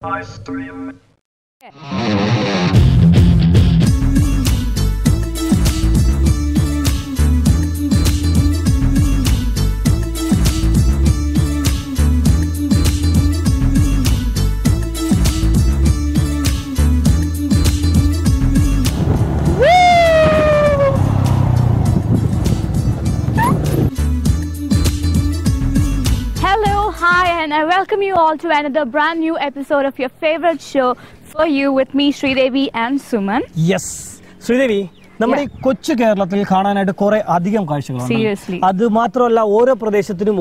And I welcome you all to another brand new episode of your favorite show For You with me, Sridevi and Suman. Yes, Sridevi. നമ്മുടെ ഈ കൊച്ചു കേരളത്തിൽ കാണാനായിട്ട് കുറെ അധികം കാഴ്ചകളുണ്ട്. അത് മാത്രമല്ല ഓരോ പ്രദേശത്തിനും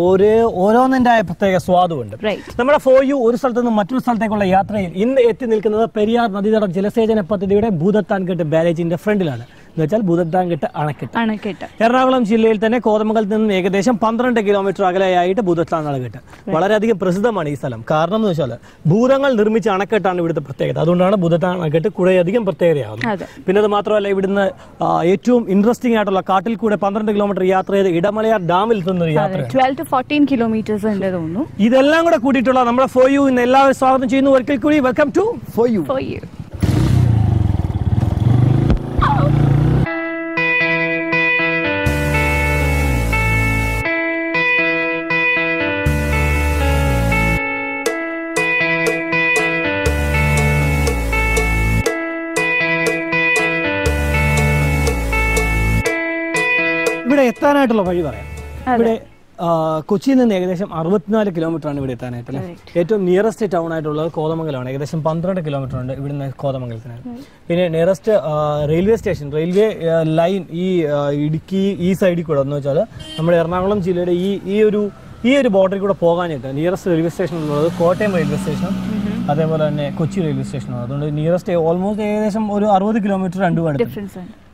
ഓരോന്നിന്റെ പ്രത്യേക സ്വാദുണ്ട്. നമ്മുടെ ഫോർ യു ഒരു സ്ഥലത്ത് നിന്ന് മറ്റൊരു സ്ഥലത്തേക്കുള്ള യാത്രയിൽ ഇന്ന് എത്തി നിൽക്കുന്നത് പെരിയാർ നദീതട ജലസേചന പദ്ധതിയുടെ ഭൂതത്താൻകെട്ട് ബാരേജിന്റെ ഫ്രണ്ടിലാണ്. എന്ന് വെച്ചാൽ ഭൂതത്താൻകെട്ട് അണക്കെട്ട്. എറണാകുളം ജില്ലയിൽ തന്നെ കോതമംഗലത്ത് നിന്നും ഏകദേശം 12 കിലോമീറ്റർ അകലെയായിട്ട് ഭൂതത്താൻ അണക്കെട്ട്. വളരെയധികം പ്രസിദ്ധമാണ് ഈ സ്ഥലം. കാരണം എന്ന് വെച്ചാൽ ഭൂതങ്ങൾ നിർമ്മിച്ച അണക്കെട്ടാണ് ഇവിടുത്തെ പ്രത്യേകത. അതുകൊണ്ടാണ് ഭൂതത്താൻ അണക്കെട്ട് കുറേയധികം പ്രത്യേകതയാകുന്നത്. പിന്നെ അത് മാത്രമല്ല ഇവിടുന്ന് ഏറ്റവും ഇൻട്രസ്റ്റിംഗ് ആയിട്ടുള്ള കാട്ടിൽ കൂടെ 12 കിലോമീറ്റർ യാത്ര ചെയ്ത് ഇടമലയാർ ഡാമിൽ എത്തുന്ന യാത്ര 12 to 14 kilometers ഉണ്ട് തോന്നുന്നു. ഇതെല്ലാം കൂടെ കൂട്ടിയിട്ടുള്ള നമ്മുടെ ഫോർ യു ഇന്ന് എല്ലാവരും സ്വാഗതം ചെയ്യുന്നു. ഒരിക്കൽ കൂടി വെൽക്കം ടു ഫോർ യു. ഇവിടെ എത്താനായിട്ടുള്ള വഴി പറയാം. ഇവിടെ കൊച്ചിയിൽ നിന്ന് ഏകദേശം 64 കിലോമീറ്റർ ആണ് ഇവിടെ എത്താനായിട്ട്. ഏറ്റവും നിയറസ്റ്റ് ടൗൺ ആയിട്ടുള്ളത് കോതമംഗലമാണ്. ഏകദേശം 12 കിലോമീറ്റർ ഉണ്ട് ഇവിടുന്ന് കോതമംഗലത്തിന്. പിന്നെ nearest railway station, railway line ഈ ഇടുക്കി ഈ സൈഡിൽ കൂടെ എന്ന് വെച്ചാൽ നമ്മുടെ എറണാകുളം ജില്ലയുടെ ഈ ഒരു ബോർഡറിൽ കൂടെ പോകാനായിട്ട് നിയറസ്റ്റ് റെയിൽവേ സ്റ്റേഷൻ ഉള്ളത് കോട്ടയം റെയിൽവേ സ്റ്റേഷനും അതേപോലെ തന്നെ കൊച്ചി റെയിൽവേ സ്റ്റേഷനും. അതുകൊണ്ട് നിയറസ്റ്റ് ഓൾമോസ്റ്റ് ഏകദേശം ഒരു 60 കിലോമീറ്റർ രണ്ടുമാണ്.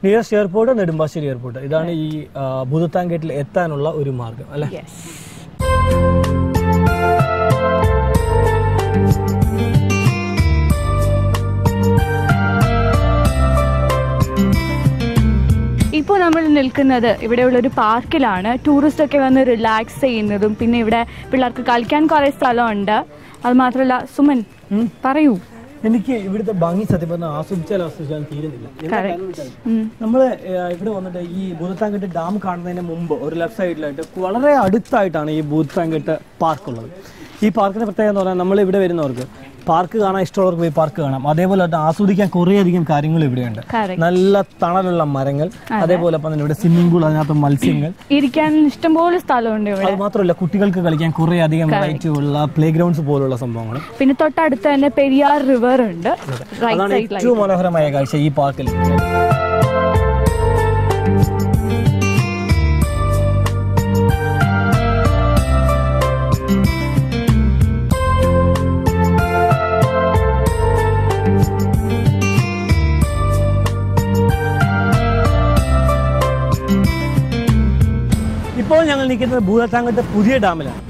Nearest airport Nedumbassery airport. ഇതാണ് ഈ ഭൂതത്താൻകെട്ടിൽ എത്താനുള്ള ഒരു മാർഗം അല്ലെ. ഇപ്പോൾ നമ്മൾ നിൽക്കുന്നത് ഇവിടെയുള്ള ഒരു പാർക്കിലാണ്. ടൂറിസ്റ്റ് ഒക്കെ വന്ന് റിലാക്സ് ചെയ്യുന്നതും പിന്നെ ഇവിടെ പിള്ളേർക്ക് കളിക്കാൻ കുറെ സ്ഥലമുണ്ട്. അത് മാത്രമല്ല സുമൻ പറയൂ. എനിക്ക് ഇവിടുത്തെ ഭംഗി സത്യം പറഞ്ഞാൽ ആസ്വദിച്ചാൽ തീരുന്നില്ല. നമ്മള് ഇവിടെ വന്നിട്ട് ഈ ഭൂതത്താൻകെട്ട് ഡാം കാണുന്നതിന് മുമ്പ് ഒരു ലെഫ്റ്റ് സൈഡിലായിട്ട് വളരെ അടുത്തായിട്ടാണ് ഈ ഭൂതത്താൻകെട്ട് പാർക്ക് ഉള്ളത്. ഈ പാർക്കിന്റെ പ്രത്യേകത എന്ന് പറഞ്ഞാൽ നമ്മൾ ഇവിടെ വരുന്നവർക്ക് പാർക്ക് കാണാൻ ഇഷ്ടമുള്ളവർക്ക് പോയി പാർക്ക് കാണാം. അതേപോലെ ആസ്വദിക്കാൻ കുറേയധികം കാര്യങ്ങൾ ഇവിടെയുണ്ട്. നല്ല തണലുള്ള മരങ്ങൾ, അതേപോലെ ഇവിടെ സ്വിമ്മിംഗ് പൂൾ, അതിനകത്ത് മത്സ്യങ്ങൾ, ഇരിക്കാൻ ഇഷ്ടംപോലെ സ്ഥലമുണ്ട്. അത് മാത്രമല്ല കുട്ടികൾക്ക് കളിക്കാൻ കുറെ അധികം വെറൈറ്റി ഉള്ള പ്ലേ ഗ്രൗണ്ട്സ് പോലുള്ള സംഭവങ്ങൾ. പിന്നെ തൊട്ടടുത്ത് തന്നെ പെരിയാർ റിവർ ഉണ്ട്. അതാണ് ഏറ്റവും മനോഹരമായ കാഴ്ച ഈ പാർക്കിൽ. ഇപ്പോൾ ഞങ്ങൾ നിൽക്കുന്നത് ഭൂതത്താൻകെട്ട് പുതിയ ഡാമിലാണ്.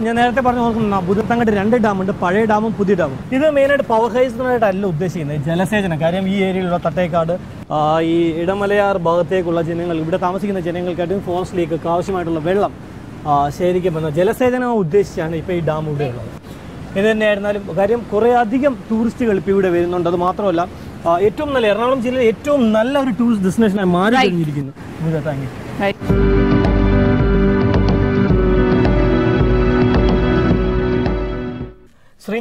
ഞാൻ നേരത്തെ പറഞ്ഞു നോക്കുന്ന ഭൂതത്താൻകെട്ട് 2 ഡാമുണ്ട്, പഴയ ഡാമും പുതിയ ഡാമും. ഇത് മെയിനായിട്ട് പവർ ഹൈസിനായിട്ടല്ല ഉദ്ദേശിക്കുന്നത്, ജലസേചനം. കാര്യം ഈ ഏരിയയിലുള്ള തട്ടേക്കാട്, ഈ ഇടമലയാർ ഭാഗത്തേക്കുള്ള ജനങ്ങൾ, ഇവിടെ താമസിക്കുന്ന ജനങ്ങൾക്കായിട്ടും ഫോറസ്റ്റിലേക്ക് ആവശ്യമായിട്ടുള്ള വെള്ളം ശേഖരിക്കപ്പെടുന്ന ജലസേചനം ഉദ്ദേശിച്ചാണ് ഇപ്പോൾ ഈ ഡാം ഇവിടെ ഉള്ളത്. ഇത് തന്നെയായിരുന്നാലും കാര്യം കുറേ അധികം ടൂറിസ്റ്റുകൾ ഇപ്പോൾ ഇവിടെ വരുന്നുണ്ട്. അത് മാത്രമല്ല ഏറ്റവും നല്ല എറണാകുളം ജില്ലയിലെ ഏറ്റവും നല്ല ഒരു ടൂറിസ്റ്റ് ഡെസ്റ്റിനേഷനായി മാറി കഴിഞ്ഞിരിക്കുന്നു ഭൂതത്താൻകെട്ട്. ശ്രീ,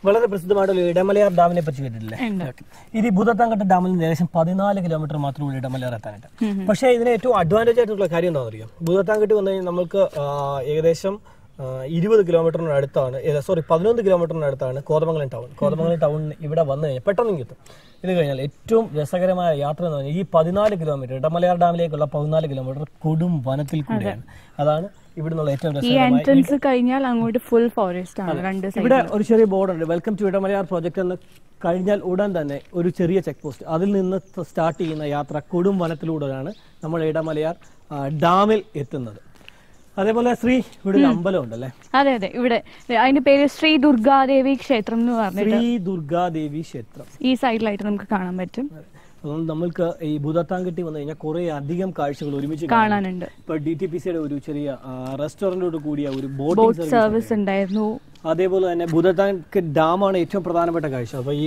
വളരെ പ്രസിദ്ധമായിട്ടുള്ള ഇടമലയാർ ഡാമിനെ പറ്റി കേട്ടിട്ടില്ലേ? ഇത് ഭൂതത്താൻകെട്ട് ഡാമിൽ നിന്ന് ഏകദേശം 14 കിലോമീറ്റർ മാത്രമേ ഇടമലയാർ എത്താനായിട്ട്. പക്ഷേ ഇതിന് ഏറ്റവും അഡ്വാൻറ്റേജ് ആയിട്ടുള്ള കാര്യം എന്താണെന്ന് അറിയാം? ഭൂതത്താൻകെട്ട് വന്നു കഴിഞ്ഞാൽ നമുക്ക് ഏകദേശം 20 കിലോമീറ്ററിന് അടുത്താണ്, 11 കിലോമീറ്ററിന് അടുത്താണ് കോതമംഗലം ടൗൺ. കോതമംഗലം ടൗണിന് ഇവിടെ വന്നു കഴിഞ്ഞാൽ പെട്ടെന്ന് എത്തും. ഇത് കഴിഞ്ഞാൽ ഏറ്റവും രസകരമായ യാത്ര എന്ന് പറഞ്ഞാൽ ഈ 14 കിലോമീറ്റർ ഇടമലയാർ ഡാമിലേക്കുള്ള 14 കിലോമീറ്റർ കൊടും വനത്തിൽ കൂടെയാണ്. അതാണ് ഇവിടുന്നുള്ള ഏറ്റവും രസകരമായ. ഇവിടെ ഒരു ചെറിയ ബോർഡുണ്ട്, വെൽക്ം ടു ഇടമലയാർ പ്രോജക്ട് എന്ന്. കഴിഞ്ഞാൽ ഉടൻ തന്നെ ഒരു ചെറിയ ചെക്ക് പോസ്റ്റ്, അതിൽ നിന്ന് സ്റ്റാർട്ട് ചെയ്യുന്ന യാത്ര കൊടും വനത്തിലൂടെയാണ് നമ്മൾ ഇടമലയാർ ഡാമിൽ എത്തുന്നത്. അതേപോലെ ശ്രീ ഇവിടെ ഒരു അമ്പലം ഉണ്ടല്ലേ? അതെ അതെ, ഇവിടെ അതിന്റെ പേര് ശ്രീ ദുർഗാദേവി ക്ഷേത്രം എന്ന് പറഞ്ഞിട്ട്. ശ്രീ ദുർഗാദേവി ക്ഷേത്രം ഈ സൈഡിലായിട്ട് നമുക്ക് കാണാൻ പറ്റും. അതുകൊണ്ട് നമ്മൾക്ക് ഈ ഭൂതത്താൻകെട്ടി വന്നു കഴിഞ്ഞാൽ കുറെ അധികം കാഴ്ചകൾ ഒരുമിച്ച് കാണാനുണ്ട്. ഇപ്പൊ DTPCയുടെ ഒരു ചെറിയ റെസ്റ്റോറന്റോട് കൂടിയ ഒരു ബോട്ട് സർവീസ് ഉണ്ടായിരുന്നു. അതേപോലെ തന്നെ ഭൂതത്താൻകെട്ട് ഡാമാണ് ഏറ്റവും പ്രധാനപ്പെട്ട കാഴ്ച. അപ്പോൾ ഈ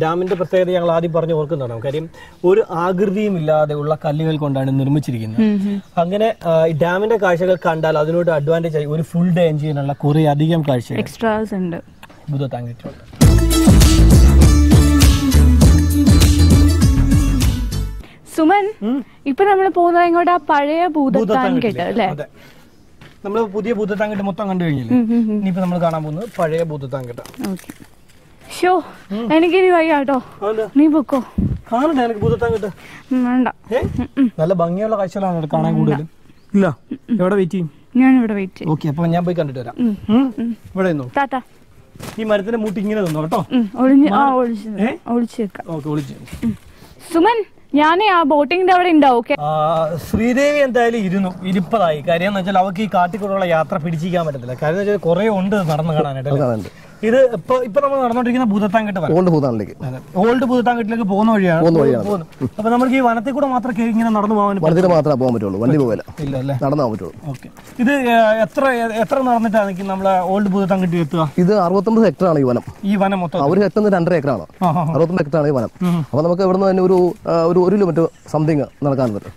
ഡാമിന്റെ പ്രത്യേകത ഞങ്ങൾ ആദ്യം പറഞ്ഞ് ഓർക്കുന്നതാണ്. കാര്യം ഒരു ആകൃതിയും ഇല്ലാതെയുള്ള കല്ലുകൾ കൊണ്ടാണ് നിർമ്മിച്ചിരിക്കുന്നത്. അങ്ങനെ ഈ ഡാമിന്റെ കാഴ്ചകൾ കണ്ടാൽ അതിനോട് അഡ്വാൻറ്റേജ് ആയി ഒരു ഫുൾ ഡേ എൻജോയ് ചെയ്യാനുള്ള കുറെ അധികം കാഴ്ചകൾ എക്സ്ട്രാസ് ഉണ്ട് ഭൂതത്താൻകെട്ടിലുണ്ട്. സുമൻ, ഇപ്പൊ നമ്മൾ പോകുന്നത് ഇങ്ങോട്ട് ആ പഴയ ഭൂതത്താൻകെട്ട് അല്ലേ? നമ്മള് പുതിയ ഭൂതത്താൻകെട്ട് മൊത്തം കണ്ടു കഴിഞ്ഞില്ലേ? ഇനിയിപ്പോ നമ്മൾ കാണാൻ പോകുന്നത് പഴയ ഭൂതത്താൻകെട്ട്. ഷോ, എനിക്കിനി വയ്യാട്ടോ, നീ പൊക്കോ. കാണണ്ടേ എനിക്ക് ഭൂതത്താൻകെട്ട്? വേണ്ട, നല്ല ഭംഗിയുള്ള കാഴ്ചകളാണ് കാണാൻ കൂടുതലും. ഇല്ല, എവിടെ വെയിറ്റ് ചെയ്യും? ഞാൻ ഇവിടെ വെയിറ്റ് ചെയ്യും. ഓക്കെ, അപ്പൊ ഞാൻ പോയി കണ്ടിട്ട് വരാം. ഇവിടെ നിന്നോ. ടാറ്റാ. ഈ മരത്തിന്റെ മൂട്ടി ഇങ്ങനെ നിന്നോ കേട്ടോ. സുമൻ, ഞാനേ ആ ബോട്ടിങ്ങിന്റെ അവിടെ ഉണ്ടാവും. ശ്രീദേവി എന്തായാലും ഇരിപ്പതായി. കാര്യം എന്ന് വെച്ചാൽ അവർക്ക് ഈ കാട്ടിക്കൂടെയുള്ള യാത്ര പിടിച്ചിരിക്കാൻ പറ്റത്തില്ല. കാര്യം എന്ന് വെച്ചാൽ കുറെ ഉണ്ട് നടന്നു കാണാനായിട്ട്. ഇത് ഇപ്പൊ നമ്മൾ നടന്നുകൊണ്ടിരിക്കുന്ന ഭൂതത്താൻകെട്ട് ഓൾഡ് ഭൂതത്താൻകെട്ടിലേക്ക് പോകുന്ന വഴിയാണ്. അപ്പൊ നമുക്ക് ഈ വനത്തിൽ കൂടെ മാത്രം ഇങ്ങനെ നടന്നു പോകാൻ പറ്റുള്ളൂ, വണ്ടി പോകില്ല, നടന്നു പോകാൻ പറ്റുള്ളൂ. ഓക്കെ, ഇത് എത്ര നടന്നിട്ടാണ് നമ്മളെ ഓൾഡ് ഭൂതത്താൻകെട്ടി എത്തുക? ഇത് 69 ഹെക്ടറാണ് ഈ വനം. ഈ വനം മൊത്തം ഒരു ഹെക്ടറിന് 2.5 ഏക്കറാണ്. 69 ഹെക്ടറാണ് ഈ വനം. അപ്പൊ നമുക്ക് ഇവിടെ നിന്ന് തന്നെ ഒരു 1 കിലോമീറ്റർ സംതിങ് നടക്കാൻ പറ്റും.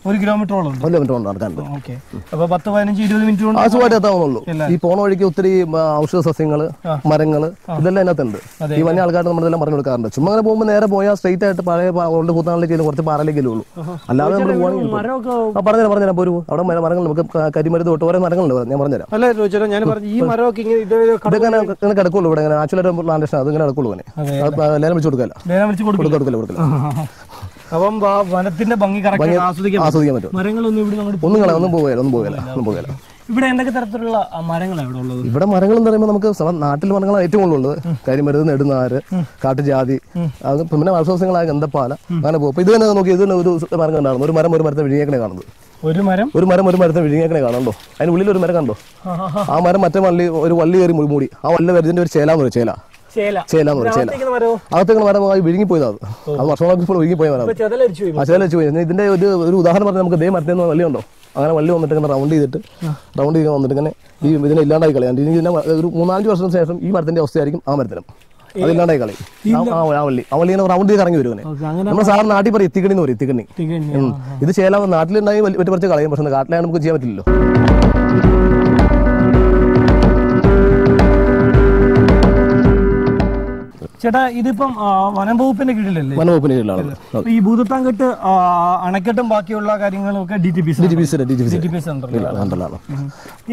1 കിലോമീറ്ററോളം നടക്കാനുണ്ട്. അപ്പൊ 10-15-20 മിനിറ്റ് കൊണ്ട് ആശുവായിട്ട് എത്താവുന്നുള്ളൂ. ഈ പോണ വഴിക്ക് ഒത്തിരി ഔഷധ സസ്യങ്ങള്, മരങ്ങള്, ഇതെല്ലാം അതിനകത്തുണ്ട്. ഈ വന്യ ആൾക്കാർ നമ്മളെല്ലാം പറഞ്ഞു കൊടുക്കാറുണ്ട്. ചുമ്മാ അങ്ങനെ പോകുമ്പോൾ നേരെ പോയാൽ സ്ട്രൈറ്റ് ആയിട്ട് പഴയ ഓൾഡ് ഭൂതത്താനിലേക്ക് കുറച്ച് പാറയിലേക്കല്ലേ ഉള്ളൂ. അല്ലാതെ നമ്മൾ പറഞ്ഞുതരാം. ഇപ്പൊ ഒരു അവിടെ മരങ്ങൾ നമുക്ക് കരിമരുന്ന് തൊട്ട് ഓരോ മരങ്ങളുണ്ട്, ഞാൻ പറഞ്ഞുതരാം. ഇതൊക്കെ കിടക്കുള്ളൂ ഇവിടെ. നാച്ചുറൽ പ്ലാന്റേഷൻ അതിങ്ങനെ കിടക്കുള്ളൂ. ലേലം വെച്ച് കൊടുക്കല്ല. അപ്പം വനത്തിന്റെ ഭംഗി ആസ്വദിക്കാൻ പറ്റും. ഒന്നും പോകില്ല. ഇവിടെ എന്തൊക്കെ തരത്തിലുള്ള മരങ്ങളാണ് ഇവിടെ ഉള്ളത്? ഇവിടെ മരങ്ങൾ എന്ന് പറയുമ്പോൾ നമുക്ക് നാട്ടിൽ മരങ്ങളാണ് ഏറ്റവും കൂടുതലുള്ളത്. കരിമരുന്ന്, നെടുനാര്, കാട്ടുജാതി, അത് പിന്നെ വർഷവസങ്ങളായ ഗന്ധപ്പാല, അങ്ങനെ പോകും. ഇത് തന്നെ നോക്കി, ഇതിന് ഒരു മരം കണ്ടായിരുന്നു. ഒരു മരത്തെ വിഴിഞ്ഞേക്കണേ കാണുന്നത്. ഒരു മരത്തെ വിഴിഞ്ഞേക്കണേ കാണുന്നുണ്ടോ? അതിനുള്ളിൽ ഒരു മരം കണ്ടോ? ആ മരം മറ്റേ ഒരു വള്ളി കയറി മൂടി. ആ വല്ല വരുന്നതിന്റെ ഒരു ചേലാന്ന് പറയും. ചേല അകത്തേക്ക് മരം വിഴുങ്ങിപ്പോയത്. അത് വർഷങ്ങൾക്ക് ഇപ്പോൾ വിഴുങ്ങിപ്പോയ മരം. ചെതലരിച്ചു പോയി. ഇതിന്റെ ഒരു ഉദാഹരണം പറഞ്ഞാൽ നമുക്ക് ദേ മരത്തിൽ വള്ളി ഉണ്ടോ? അങ്ങനെ വള്ളി വന്നിട്ട് ഇങ്ങനെ റൗണ്ട് ചെയ്ത് വന്നിട്ട് ഇങ്ങനെ ഈ ഇതിനെ ഇല്ലാണ്ടായി കളയാം. ഇനി ഇതിനെ ഒരു 3-4 വർഷത്തിന് ശേഷം ഈ മരത്തിന്റെ അവസ്ഥയായിരിക്കും ആ മരത്തിനും. അത് ഇല്ലാണ്ടായി കളയും. ആ വള്ളി ഇങ്ങനെ റൗണ്ട് ചെയ്ത് ഇറങ്ങി വരും. നമ്മൾ സാധാരണ നാട്ടിൽ പറയും എത്തിക്കണി എന്ന് പറയും. എത്തിക്കണി. ഇത് ചേലാ നാട്ടിലുണ്ടായി പറ്റി കളയും. പക്ഷെ കാട്ടിലാണ് നമുക്ക് ചെയ്യാൻ പറ്റില്ലല്ലോ. ചേട്ടാ, ഇതിപ്പം വനം വകുപ്പിന്റെ കീഴിലല്ലേ? വനംവകുപ്പിന്റെ കീഴിലാണ്. ഈ ഭൂതത്താൻകെട്ട് അണക്കെട്ടും ബാക്കിയുള്ള കാര്യങ്ങളൊക്കെ DTPC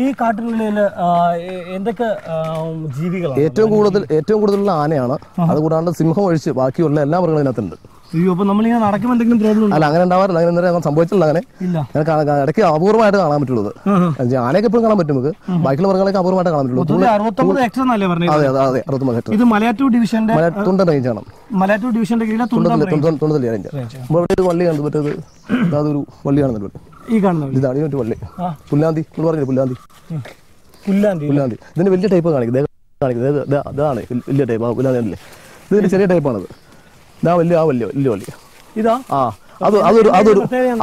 ഈ കാട്ടിനുള്ളിൽ എന്തൊക്കെ ജീവികളാണ്? ഏറ്റവും കൂടുതലുള്ള ആനയാണ്. അതുകൂടാണ്ട് സിംഹം ഒഴിച്ച് ബാക്കിയുള്ള എല്ലാ മൃഗങ്ങളും ഇതിനകത്തുണ്ട്. അയ്യോ, അപ്പൊ നമ്മളിങ്ങനെ നടക്കുമ്പോൾ എന്തെങ്കിലും പ്രോബ്ലം? അല്ല, അങ്ങനെ ഉണ്ടാവാറില്ല. അങ്ങനെ സംഭവിച്ചില്ല. അങ്ങനെ ഇടയ്ക്ക് അപൂർവമായിട്ട് കാണാൻ പറ്റുള്ളത്. ആനയൊക്കെ എപ്പോഴും കാണാൻ പറ്റും നമുക്ക്. ബാക്കിയുള്ള മൃഗങ്ങളൊക്കെ അപൂർവമായിട്ട് കാണാൻ പറ്റുള്ളൂ. അതെ, 63 ഹെക്ടർ. ഇത് മലയാറ്റൂർ ഡിവിഷന്റെ തുണ്ടൻ റേഞ്ചാണ്. മലയാറ്റൂർ ഡിവിഷന്റെ കീഴിലെ തുണ്ടൽ റേഞ്ച്. ഒരു വള്ളി കണ്ടു പറ്റത്. അതൊരു വള്ളിയാണ്. ഈ കാണുന്നത് ഇതാണ് ഒരു വള്ളി. പുല്ലാന്തി എന്ന് പറഞ്ഞില്ല. പുല്ലാന്തി ഇതിന്റെ വലിയ ടൈപ്പ് കാണിക്കുന്നത്. അതാണ് വലിയ ടൈപ്പ്. പുല്ലാന്തി ഇതിന്റെ ചെറിയ ടൈപ്പാണത്. വലിയ വള്ളി ഇതാ.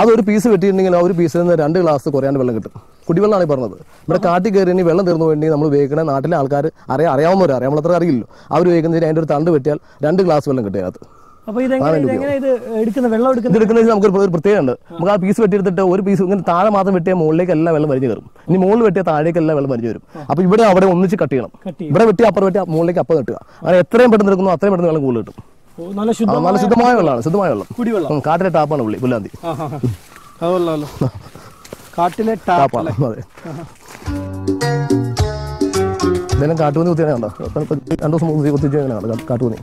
അതൊരു പീസ് വെട്ടിയിട്ടുണ്ടെങ്കിൽ ആ ഒരു പീസിൽ നിന്ന് 2 ഗ്ലാസ് കുറയാണ്ട് വെള്ളം കിട്ടും. കുടിവെള്ളമാണ് ഈ പറഞ്ഞത്. ഇവിടെ കാട്ടിൽ കയറി ഇനി വെള്ളം തീർന്നു വേണ്ടി നമ്മൾ ഉപയോഗിക്കുന്ന നാട്ടിലെ ആൾക്കാർ അറിയാവുന്നവർ, നമ്മളത്ര അറിയില്ലല്ലോ, അവർ ഉപയോഗിക്കുന്നതിന് അതിൻ്റെ ഒരു തണ്ട് വെട്ടിയാൽ 2 ഗ്ലാസ് വെള്ളം കിട്ടും അതിനകത്ത്. എടുക്കുന്നത് നമുക്ക് ഒരു പ്രത്യേകത ഉണ്ട്. നമുക്ക് ആ പീസ് വെട്ടിയെടുത്തിട്ട് ഒരു പീസ് ഇങ്ങനെ താഴെ മാത്രം വെട്ടിയാൽ മുകളിലേക്ക് എല്ലാം വെള്ളം വലിഞ്ഞു കയറും. ഇനി മുകളിൽ വെട്ടിയാൽ താഴേക്ക് എല്ലാം വെള്ളം വലിഞ്ഞു വരും. അപ്പൊ ഇവിടെ അവിടെ ഒന്നിച്ച് കട്ട് ചെയ്യണം. ഇവിടെ വെട്ടി അപ്പുറം വെട്ടി മുകളിലേക്ക് അപ്പം കിട്ടുക. അങ്ങനെ എത്രയും പെട്ടെന്ന് എടുക്കുന്നു അത്രയും പെട്ടെന്ന് വെള്ളം കൂടുതൽ കിട്ടും. നല്ല ശുദ്ധമായ വെള്ളമാണ്. കാട്ടിലെ ടാപ്പാണ് പുല്ലാന്തി. കാട്ടിലെ ടാപ്പാണ്. അതെ. ഇതെല്ലാം കാട്ടുപന്നി കുത്തിയാണ്. കണ്ടോ? 2 ദിവസം കുത്തിച്ച് കാട്ടുപന്നി.